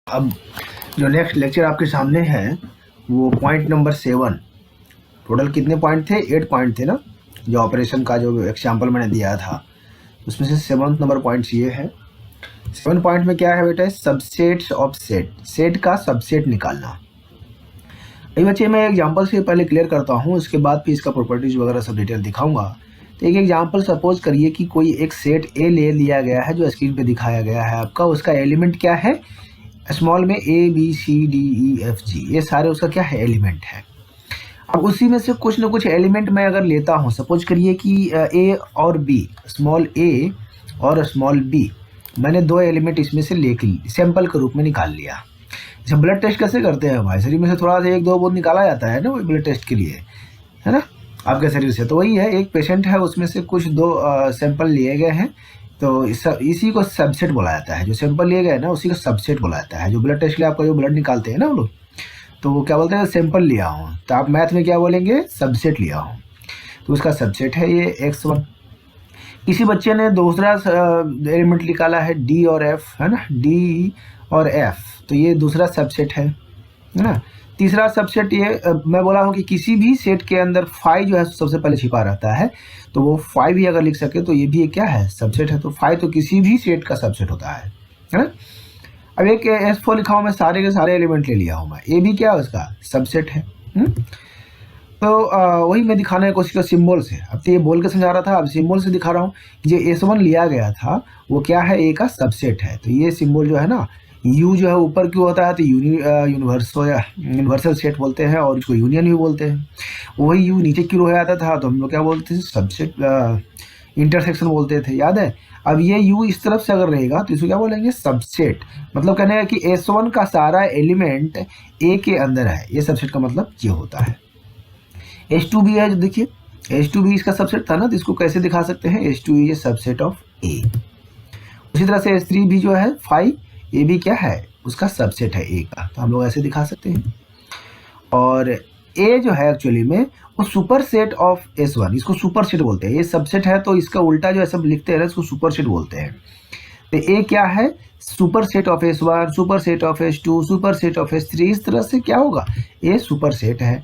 अब जो next lecture आपके सामने है वो पॉइंट नंबर 7। टोटल कितने पॉइंट थे? 8 पॉइंट थे ना, जो ऑपरेशन का जो एग्जाम्पल मैंने दिया था उसमें से 7th नंबर पॉइंट ये है। 7 पॉइंट में क्या है बेटा? सबसेट्स ऑफ सेट, सेट का सबसेट निकालना। अभी बच्चे मैं एग्जाम्पल से पहले क्लियर करता हूँ, उसके बाद फिर इसका प्रॉपर्टीज वगैरह सब डिटेल दिखाऊंगा। तो एक एग्जाम्पल सपोज करिए कि कोई एक सेट ए ले लिया गया है जो स्क्रीन पे दिखाया गया है आपका। उसका एलिमेंट क्या है? स्मॉल में A B C D E F G, ये सारे उसका क्या है? एलिमेंट है। अब उसी में से कुछ ना कुछ एलिमेंट मैं अगर लेता हूँ, सपोज करिए कि ए और बी, स्मॉल ए और स्मॉल बी, मैंने दो एलिमेंट इसमें से लेके सैंपल के रूप में निकाल लिया। अच्छा, ब्लड टेस्ट कैसे करते हैं? हमारे शरीर में से थोड़ा सा एक दो बूंद निकाला जाता है ना वही ब्लड टेस्ट के लिए, है ना, आपके शरीर से। तो वही है, एक पेशेंट है उसमें से कुछ दो सैंपल लिए गए हैं, तो इसी को सबसेट बोला जाता है। जो सैंपल लिए गए ना उसी को सबसेट बोला जाता है। जो ब्लड टेस्ट के लिए आपका जो ब्लड निकालते हैं ना वो लोग, तो वो क्या बोलते हैं? सैंपल लिया हूँ। तो आप मैथ में क्या बोलेंगे? सबसेट लिया हूँ। तो उसका सबसेट है ये x1। किसी बच्चे ने दूसरा एलिमेंट निकाला है डी और एफ, है ना, डी और एफ, तो ये दूसरा सबसेट है ना। तीसरा सबसेट ये मैं बोला हूँ कि किसी भी सेट के अंदर 5 जो है सबसे पहले छिपा रहता है, तो वो 5 भी अगर लिख सके तो ये भी एक क्या है? सबसेट है। तो 5 तो किसी भी सेट का सबसेट होता है ना। अब एक S4 लिखा हूँ मैं, सारे के सारे एलिमेंट ले लिया हूँ मैं, ये भी क्या है? उसका सबसेट है। तो वही मैं दिखाने की कोशिश कर सिंबल से। अब तो ये बोल के समझा रहा था, अब सिंबल से दिखा रहा हूँ कि जो S1 लिया गया था वो क्या है? ए का सबसेट है। तो ये सिंबल जो है ना, यू जो है ऊपर क्यों होता है? तो यूनिवर्सल सेट बोलते हैं और इसको यूनियन भी बोलते हैं। वही यू नीचे क्यों हो जाता था तो हम लोग क्या बोलते थे? सबसेट, इंटरसेक्शन बोलते थे, याद है। अब ये यू इस तरफ से अगर रहेगा तो इसको क्या बोलेंगे? सबसेट। मतलब कहने का कि S1 का सारा एलिमेंट ए के अंदर है, ये सबसेट का मतलब ये होता है। H2 भी है, जो देखिए H2 भी इसका सबसेट था ना, तो इसको कैसे दिखा सकते हैं? H2 is a subset of A. उसी तरह से H3 भी जो है 5, ये भी क्या है? उसका सबसेट है ए का, तो हम लोग ऐसे दिखा सकते हैं। और ए जो है एक्चुअली में वो सुपर सेट ऑफ S1, इसको सुपर सेट बोलते हैं। ये सबसेट है तो इसका उल्टा जो है सब लिखते हैं ना, इसको सुपर सेट बोलते हैं। तो ए क्या है? Super set of S1, super set of S2, super set of S3, इस तरह से क्या होगा? ए सुपर सेट है।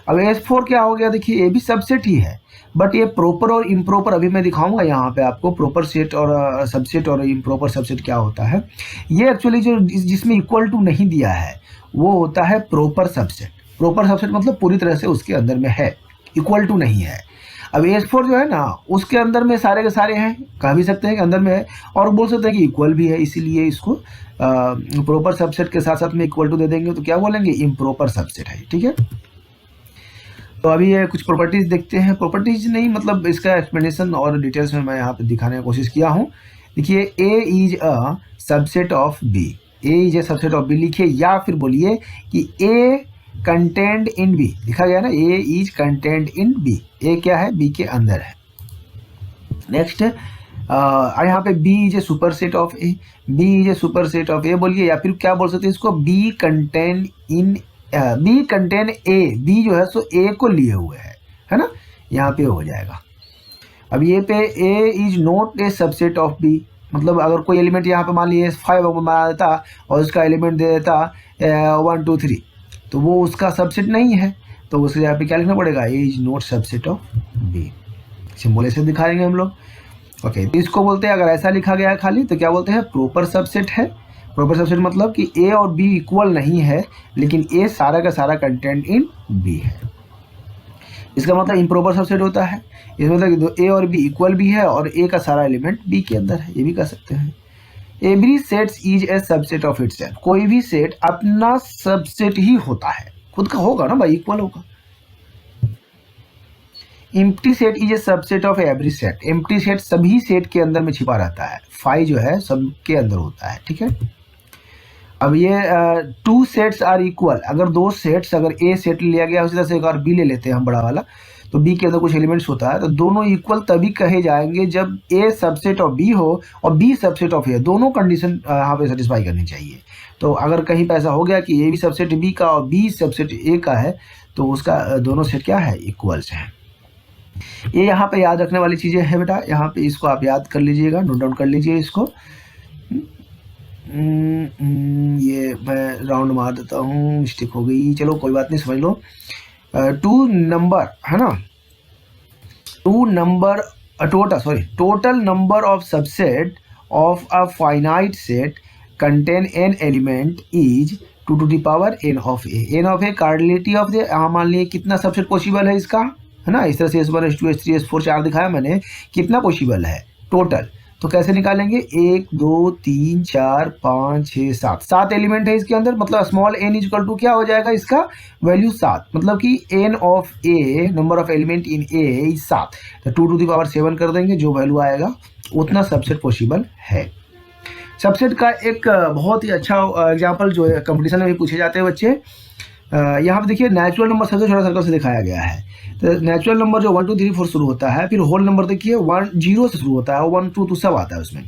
अब S4 क्या हो गया? देखिए ये भी सबसेट ही है, बट ये प्रॉपर और इम्प्रॉपर अभी मैं दिखाऊंगा यहाँ पे आपको। प्रॉपर सेट और सबसेट और इम्प्रॉपर सबसेट क्या होता है। ये एक्चुअली जो जिसमें इक्वल टू नहीं दिया है वो होता है प्रॉपर सबसेट। प्रॉपर सबसेट मतलब पूरी तरह से उसके अंदर में है, इक्वल टू नहीं है। अब S4 जो है ना उसके अंदर में सारे के सारे हैं, कह भी सकते हैं कि अंदर में है, और बोल सकते हैं कि इक्वल भी है, इसीलिए इसको प्रॉपर सबसेट के साथ साथ में इक्वल टू दे देंगे तो क्या बोलेंगे? इम्प्रॉपर सबसेट है। ठीक है, तो अभी ये कुछ प्रॉपर्टीज देखते हैं। प्रॉपर्टीज नहीं मतलब इसका एक्सप्लेनेशन और डिटेल्स में मैं यहाँ पे दिखाने की कोशिश किया हूँ। देखिए A is a subset of B, A is a subset of B लिखिए, या फिर बोलिए कि ए कंटेंट इन बी। लिखा गया ना, A is content in B, A क्या है? बी के अंदर है। नेक्स्ट यहाँ पे B is a super set of A, B is a super set of A बोलिए, या फिर क्या बोल सकते हैं इसको? B content in B contain A, B जो है सो ए को लिए हुए है ना, यहाँ पे हो जाएगा। अब ये पे A is not a subset of B, मतलब अगर कोई एलिमेंट यहाँ पे मान लिए 5 बना देता और उसका एलिमेंट दे देता 1 2 3, तो वो उसका सबसेट नहीं है, तो उसे यहाँ पे क्या लिखना पड़ेगा? A is not subset of B. Symbol ऐसे दिखाएंगे हम लोग। ओके, तो इसको बोलते हैं, अगर ऐसा लिखा गया है खाली तो क्या बोलते हैं? प्रॉपर सबसेट है। प्रॉपर सबसेट मतलब कि ए और बी इक्वल नहीं है, लेकिन ए सारा का सारा कंटेंट इन बी है। इसका मतलब इम्प्रॉपर सबसेट होता है, इसमें मतलब ए और बी इक्वल भी है और ए का सारा एलिमेंट बी के अंदर है, ये भी कह सकते हैं। Every set is a subset of itself, कोई भी सेट अपना सबसेट ही होता है, खुद का होगा ना भाई, इक्वल होगा। Empty set is a subset of every set, empty set सभी सेट के अंदर में छिपा रहता है, 5 जो है सबके अंदर होता है। ठीक है, अब ये 2 सेट्स आर इक्वल, अगर 2 सेट्स, अगर ए सेट लिया गया उसी तरह से एक और बी ले लेते हैं हम बड़ा वाला, तो बी के अंदर कुछ एलिमेंट्स होता है, तो दोनों इक्वल तभी कहे जाएंगे जब ए सबसेट ऑफ बी हो और बी सबसेट ऑफ ए, दोनों कंडीशन यहाँ पे सेटिस्फाई करनी चाहिए। तो अगर कहीं पे ऐसा हो गया कि ए भी सबसेट बी का और बी सबसेट ए का है, तो उसका दोनों सेट क्या है? इक्वल्स है। ये यहाँ पे याद रखने वाली चीज़ें हैं बेटा, यहाँ पे इसको आप याद कर लीजिएगा, नोट डाउन कर लीजिए इसको। ये मैं राउंड मार देता हूँ, मिस्टेक हो गई, चलो कोई बात नहीं, समझ लो। टू नंबर है ना, total number of subset of a finite set contain n element is 2 to the power n of a। n of a cardinality of the, मान लिए कितना सबसेट पॉसिबल है इसका, है ना, इस तरह से S1 S2 S3 S4 4 दिखाया मैंने, कितना पॉसिबल है टोटल, तो कैसे निकालेंगे, 1 2 3 4 5 6 7, 7 एलिमेंट है इसके अंदर, मतलब स्मॉल n इक्वल टू क्या हो जाएगा इसका वैल्यू 7, मतलब कि n of a, number of element in a is 7, तो 2 to the power 7 कर देंगे, जो वैल्यू आएगा उतना सबसेट पॉसिबल है। सबसेट का एक बहुत ही अच्छा एग्जाम्पल जो है कंपटीशन में भी पूछे जाते हैं बच्चे, यहाँ पे देखिए नेचुरल नंबर सबसे छोटा सर्कल से दिखाया गया है, तो नेचुरल नंबर जो 1 2 3 4 शुरू होता है, फिर होल नंबर देखिए 1 0 से शुरू होता है, 1 2 2 सब आता है उसमें,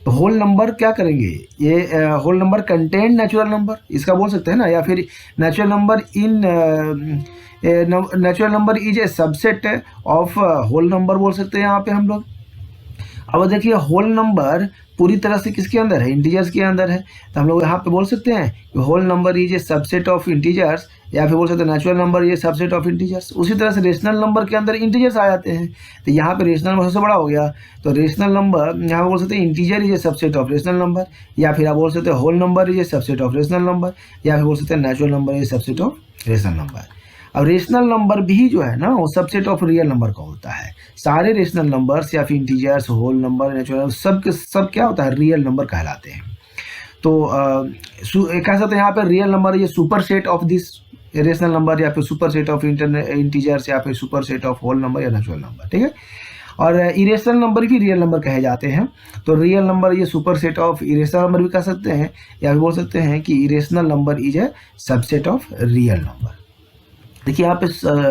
तो होल नंबर क्या करेंगे, ये whole number contain natural number इसका बोल सकते हैं ना, या फिर natural number in natural number is a subset of whole number बोल सकते हैं यहाँ पे हम लोग। अब देखिए होल नंबर पूरी तरह से किसके अंदर है, इंटीजर्स के अंदर है, तो हम लोग यहाँ पे बोल सकते हैं कि whole number is a subset of integers, या फिर बोल सकते हैं नेचुरल नंबर ये सबसेट ऑफ इंटीजर्स। उसी तरह से रेशनल नंबर के अंदर इंटीजर्स आ जाते हैं, तो यहाँ पे रेशनल नंबर सबसे बड़ा हो गया, तो रेशनल नंबर यहाँ पे बोल सकते हैं integer is a subset of rational number, या फिर आप बोल सकते हैं whole number is a subset of rational number, या फिर बोल सकते हैं natural number is subset of rational number. अब रेशनल नंबर भी जो है ना वो सबसेट ऑफ रियल नंबर का होता है, सारे रेशनल नंबर्स या फिर इंटीजर्स, होल नंबर, नेचुरल, सब के सब क्या होता है, रियल नंबर कहलाते हैं। तो कह सकते हैं यहाँ पे रियल नंबर ये super set of this rational number, या फिर सुपर सेट ऑफ इंटीजर्स, या फिर super set of whole number या नेचुरल नंबर, ठीक है। और इरेशनल नंबर भी रियल नंबर कहे जाते हैं, तो रियल नंबर ये super set of irrational number भी कह सकते हैं, या फिर बोल सकते हैं कि irrational number is a subset of real number. देखिए यहाँ पे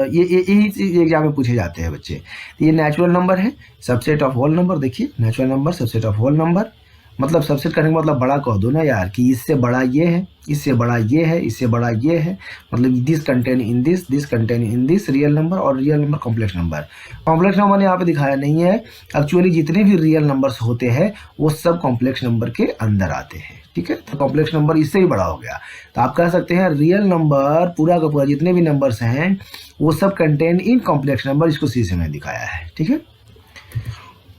ये यही चीज एग्जाम में पूछे जाते हैं बच्चे, ये नेचुरल नंबर है सबसेट ऑफ होल नंबर, देखिए natural number subset of whole number, मतलब सबसेट करने का मतलब बड़ा कह दो ना यार, कि इससे बड़ा ये है, इससे बड़ा ये है, इससे बड़ा ये है, मतलब this contain in this contain in this real number, और real number complex number. Complex number यहाँ पे दिखाया नहीं है, एक्चुअली जितने भी रियल नंबर्स होते हैं वो सब कॉम्प्लेक्स नंबर के अंदर आते हैं, ठीक है। तो कॉम्प्लेक्स नंबर इससे भी बड़ा हो गया, तो आप कह सकते हैं रियल नंबर पूरा का पूरा जितने भी नंबर्स हैं वो सब कंटेन इन कॉम्प्लेक्स नंबर, इसको सी से मैंने दिखाया है, ठीक है।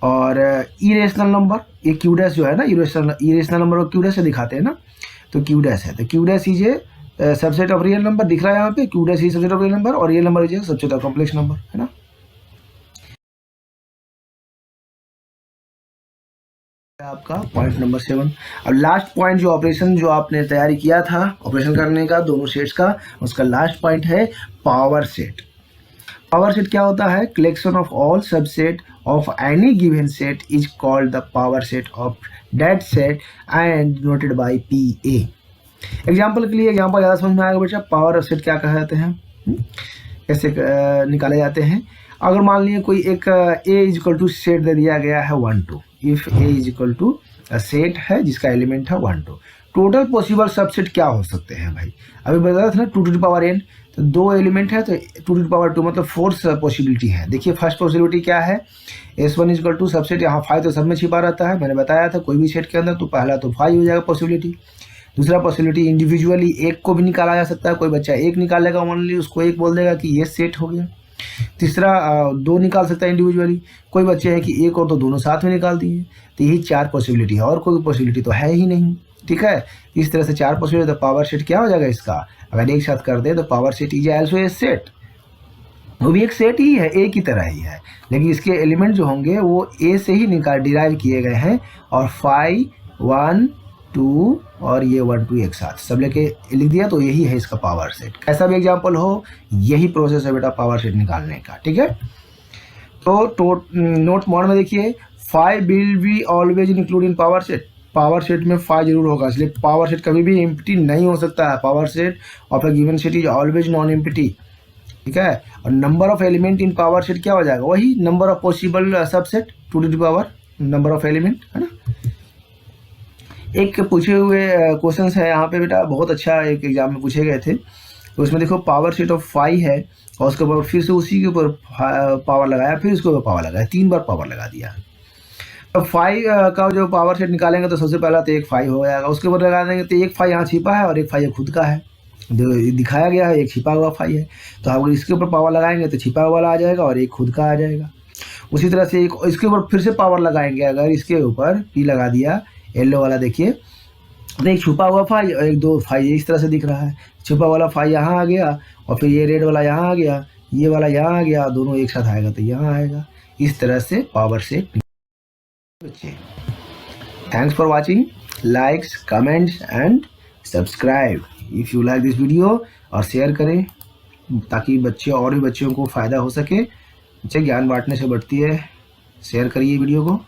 और इरेशनल नंबर, ये क्यू डैश जो है ना, इरेशनल नंबर को क्यू डैश से दिखाते हैं ना, तो क्यू डैश है, तो Q dash is a subset of real number, दिख रहा है यहाँ पे, Q dash is subset of real number, और real number is a subset of complex number, है ना। आपका पॉइंट नंबर 7। अब लास्ट पॉइंट जो ऑपरेशन जो आपने तैयारी किया था ऑपरेशन करने का दोनों सेट्स का, उसका लास्ट पॉइंट है पावर सेट। पावर सेट क्या होता है, collection of all subset of any given set is called the power set of that set and denoted by PA। Example के लिए एग्जाम्पल ज़्यादा समझ में आएगा बच्चा, पावर सेट क्या कहते हैं, कैसे निकाले जाते हैं। अगर मान लीजिए कोई एक A इक्वल टू सेट दे दिया गया है 1 2, if A is equal to set है जिसका एलिमेंट है 1 2, टोटल पॉसिबल सबसेट क्या हो सकते हैं भाई, अभी बताया था ना 2 to the power n, तो 2 एलिमेंट है तो 2 to the power 2 मतलब 4 पॉसिबिलिटी है। देखिए फर्स्ट पॉसिबिलिटी क्या है, S1 इक्वल टू सबसेट, यहाँ 5 तो सब में छिपा रहता है, मैंने बताया था कोई भी सेट के अंदर तो पहला तो 5 हो जाएगा पॉसिबिलिटी। दूसरा पॉसिबिलिटी इंडिविजुअली एक को भी निकाला जा सकता है, कोई बच्चा एक निकालेगा ओनली, उसको एक बोल देगा कि ये सेट हो गया। तीसरा 2 निकाल सकता है इंडिविजुअली, कोई बच्चे हैं कि एक और तो दोनों साथ में निकाल दिए, तो यही 4 पॉसिबिलिटी है, और कोई पॉसिबिलिटी तो है ही नहीं, ठीक है। इस तरह से 4 पॉसिबिलिटी, तो पावर सेट क्या हो जाएगा इसका, अगर एक साथ कर दे तो power set is also a set, वो भी एक सेट ही है, ए की तरह ही है, लेकिन इसके एलिमेंट जो होंगे वो ए से ही डिराइव किए गए हैं, और 5 1 2 और ये 1 2 एक साथ सब लेके लिख दिया, तो यही है इसका पावर सेट। कैसा भी एग्जाम्पल हो यही प्रोसेस है बेटा पावर सेट निकालने का, ठीक है। तो नोट मोड में देखिए 5 will be always include in power set, power set में 5 जरूर होगा, इसलिए पावर सेट कभी भी एम्प्टी नहीं हो सकता है, power set of A given set is always non empty, ठीक है। और number of element in power set क्या हो जाएगा, वही number of possible subset 2 to the power number of element, है ना। एक पूछे हुए क्वेश्चंस है यहाँ पे बेटा, बहुत अच्छा एक एग्जाम में पूछे गए थे, तो उसमें देखो पावर सेट ऑफ 5 है, और उसके ऊपर फिर से उसी के ऊपर पावर लगाया, फिर उसके ऊपर पावर लगाया, 3 बार पावर लगा दिया। अब फाइव का जो पावर सेट निकालेंगे तो सबसे पहला तो एक फाइव हो जाएगा, उसके ऊपर लगा देंगे तो एक फाइव यहाँ छिपा है और एक फाइव खुद का है, जो दिखाया गया है एक छिपा हुआ फाइव है। तो आप अगर इसके ऊपर पावर लगाएंगे तो छिपा हुआ वाला आ जाएगा और एक खुद का आ जाएगा। उसी तरह से एक इसके ऊपर फिर से पावर लगाएंगे, अगर इसके ऊपर पी लगा दिया येलो वाला, देखिए तो एक छुपा हुआ फाइव और एक दो फाइव इस तरह से दिख रहा है। छुपा वाला फाइव यहाँ आ गया और फिर ये रेड वाला यहाँ आ गया, ये वाला यहाँ आ गया, दोनों एक साथ आएगा तो यहाँ आएगा। इस तरह से पावर से बच्चे। Thanks for watching, likes comments and subscribe if you like this video, और शेयर करें ताकि बच्चे और भी बच्चों को फ़ायदा हो सके। बच्चे ज्ञान बांटने से बढ़ती है, शेयर करिए वीडियो को।